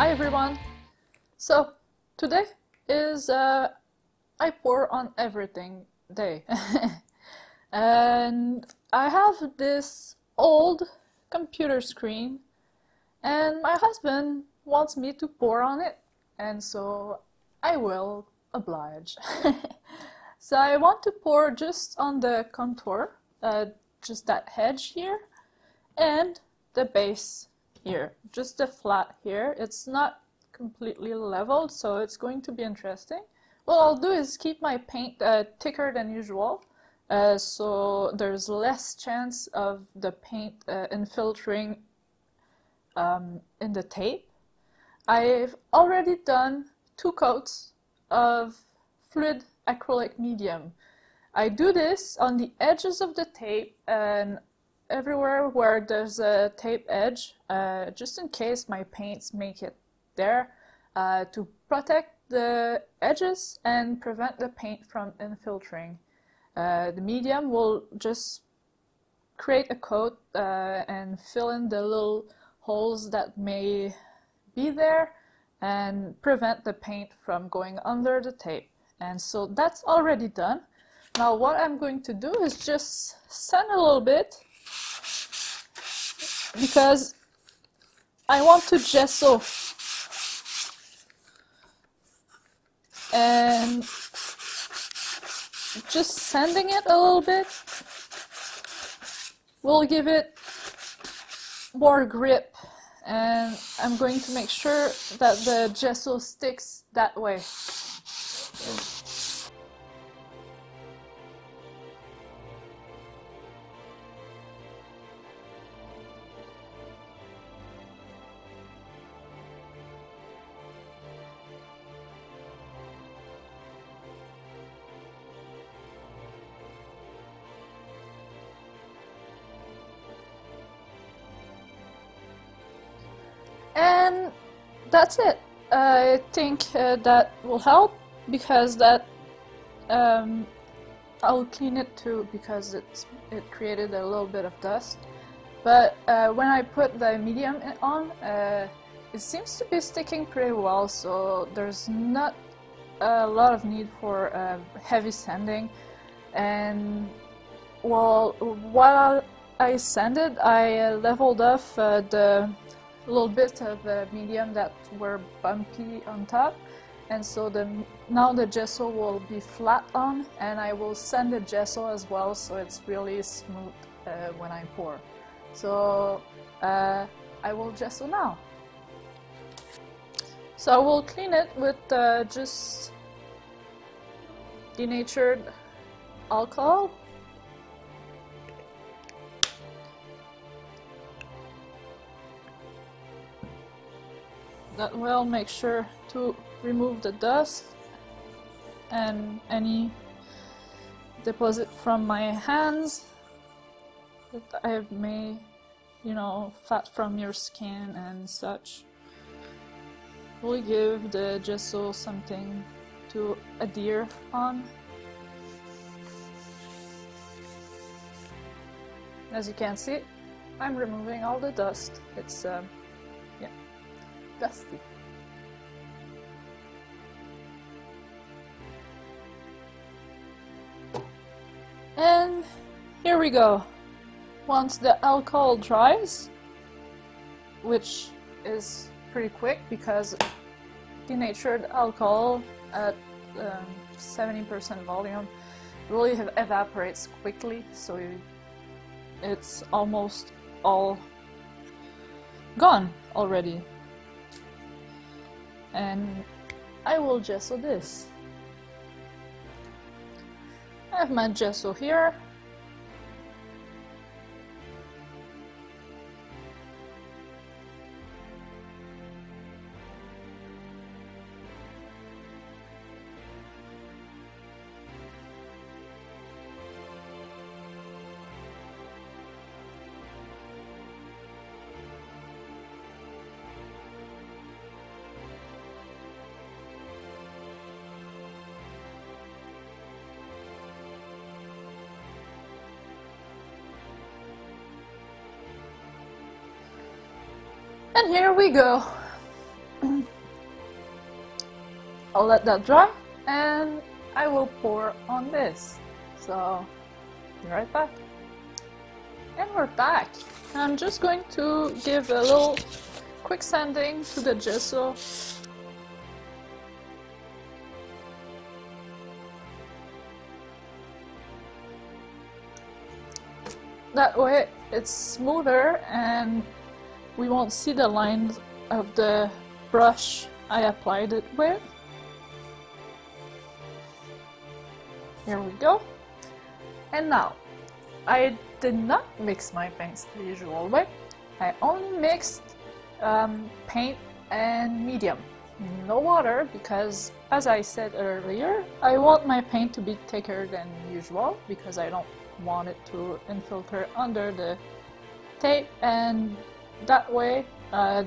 Hi everyone! So today is I pour on everything day. And I have this old computer screen and my husband wants me to pour on it, and so I will oblige. So I want to pour just on the contour, just that edge here, and the base here, just the flat here. It's not completely leveled, so it's going to be interesting. What I'll do is keep my paint thicker than usual, so there's less chance of the paint infiltrating in the tape. I've already done 2 coats of fluid acrylic medium. I do this on the edges of the tape and everywhere where there's a tape edge, just in case my paints make it there, to protect the edges and prevent the paint from infiltrating. The medium will just create a coat and fill in the little holes that may be there and prevent the paint from going under the tape. And so that's already done. Now what I'm going to do is just sand a little bit, because I want to gesso, and just sanding it a little bit will give it more grip, and I'm going to make sure that the gesso sticks that way. And that's it. I think that will help, because that I'll clean it too, because it created a little bit of dust. But when I put the medium on, it seems to be sticking pretty well, so there's not a lot of need for heavy sanding. And while I sanded, I leveled off the little bit of medium that were bumpy on top, and so now the gesso will be flat on, and I will sand the gesso as well, so it's really smooth when I pour. So I will gesso now. So I will clean it with just denatured alcohol. That will make sure to remove the dust and any deposit from my hands that I may, fat from your skin and such. Will give the gesso something to adhere on. As you can see, I'm removing all the dust. It's dusty. And here we go. Once the alcohol dries, which is pretty quick because denatured alcohol at 70% volume really evaporates quickly, so it's almost all gone already. And I will gesso this. I have my gesso here. And here we go. I'll let that dry and I will pour on this. So, be right back. And we're back. I'm just going to give a little quick sanding to the gesso. That way it's smoother and we won't see the lines of the brush I applied it with. Here we go. And now, I did not mix my paints the usual way. I only mixed paint and medium. No water, because as I said earlier, I want my paint to be thicker than usual because I don't want it to infiltrate under the tape, and that way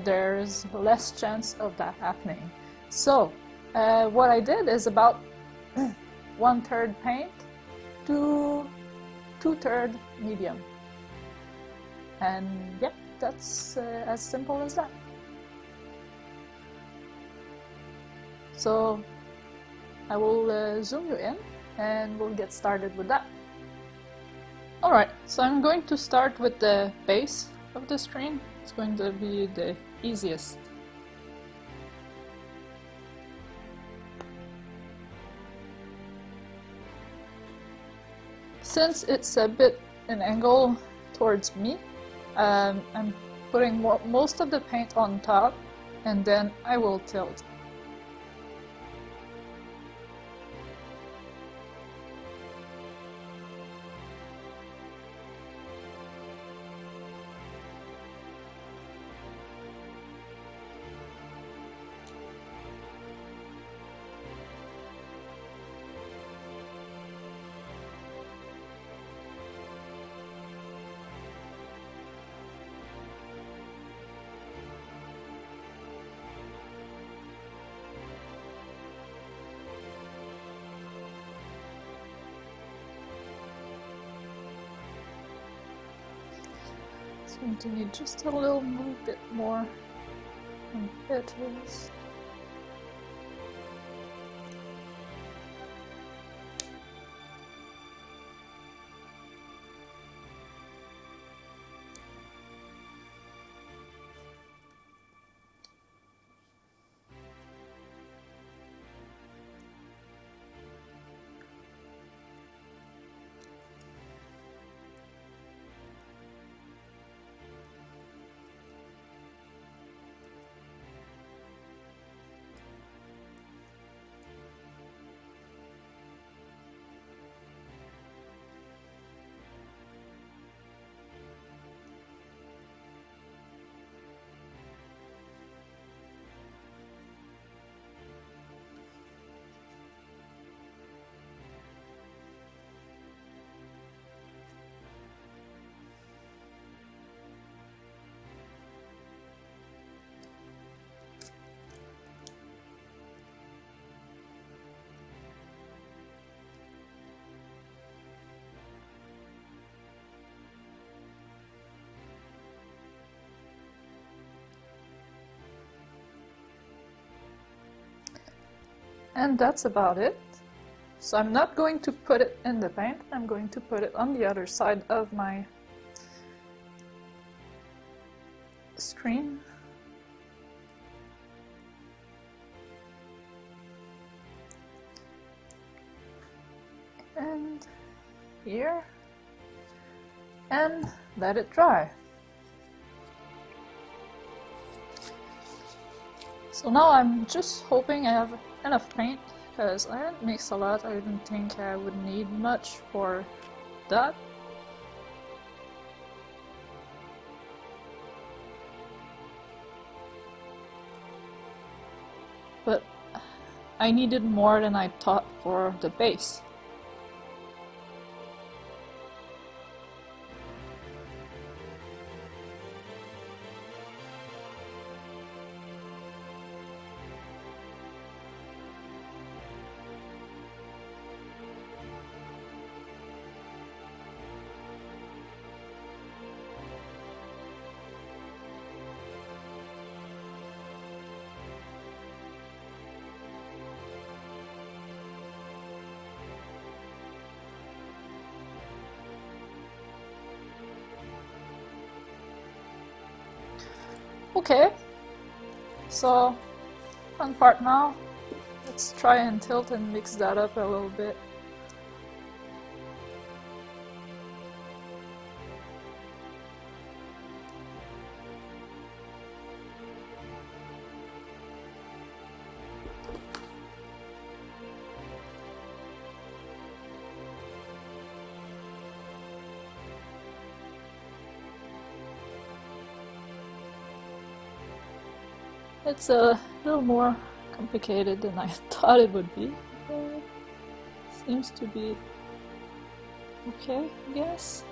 there's less chance of that happening. So what I did is about 1/3 paint to 2/3 medium, and yeah, that's as simple as that. So I will zoom you in and we'll get started with that. Alright, so I'm going to start with the base of the screen. It's going to be the easiest. Since it's a bit an angle towards me, I'm putting most of the paint on top and then I will tilt. Going to need just a little bit more impetus. And that's about it. So I'm not going to put it in the paint, I'm going to put it on the other side of my screen. And here. And let it dry. So now I'm just hoping I have enough paint, because I didn't mix a lot. I didn't think I would need much for that. But I needed more than I thought for the base. Okay, so fun part now. Let's try and tilt and mix that up a little bit. It's a little more complicated than I thought it would be. Seems to be okay, I guess.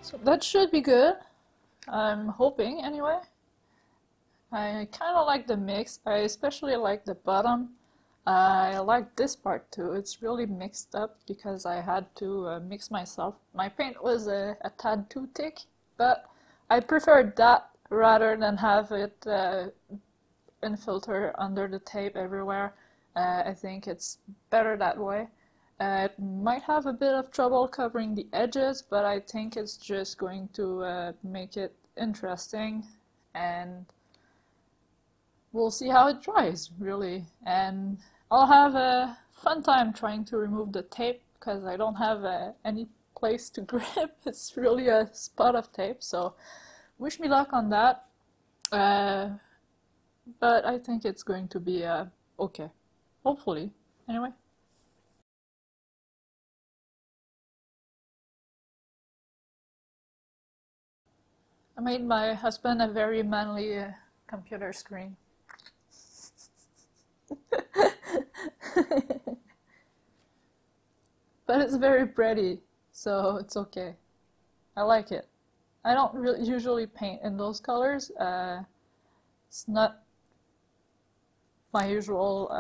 So that should be good. I'm hoping anyway. I kind of like the mix. I especially like the bottom. I like this part too. It's really mixed up because I had to mix myself. My paint was a tad too thick, but I preferred that rather than have it infiltrate under the tape everywhere. I think it's better that way. It might have a bit of trouble covering the edges, but I think it's just going to make it interesting, and we'll see how it dries, really. And I'll have a fun time trying to remove the tape because I don't have any place to grip. It's really a spot of tape, so wish me luck on that. But I think it's going to be okay. Hopefully. Anyway. I made my husband a very manly computer screen. But it's very pretty, so it's okay. I like it. I don't really usually paint in those colors. It's not my usual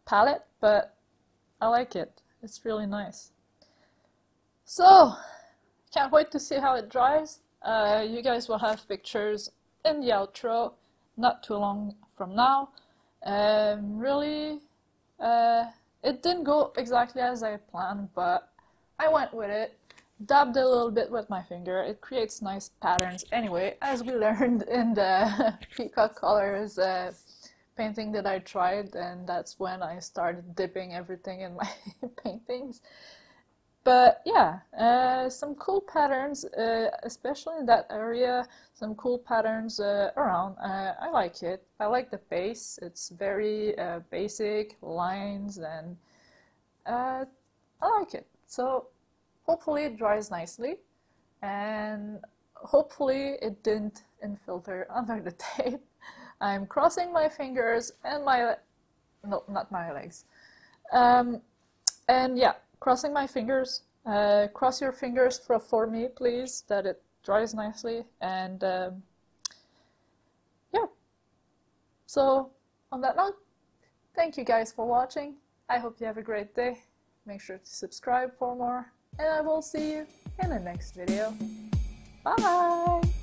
palette, but I like it. It's really nice. So, can't wait to see how it dries. You guys will have pictures in the outro, not too long from now. Really, it didn't go exactly as I planned, but I went with it. Dabbed a little bit with my finger. It creates nice patterns anyway, as we learned in the Peacock Colors painting that I tried, and that's when I started dipping everything in my paintings. But yeah, some cool patterns, especially in that area, some cool patterns around. I like it. I like the base. It's very basic lines, and I like it. So hopefully it dries nicely, and hopefully it didn't infiltrate under the tape. I'm crossing my fingers and no, not my legs. And yeah, crossing my fingers. Cross your fingers for me, please, that it dries nicely. And yeah. So on that note, thank you guys for watching. I hope you have a great day. Make sure to subscribe for more, and I will see you in the next video. Bye!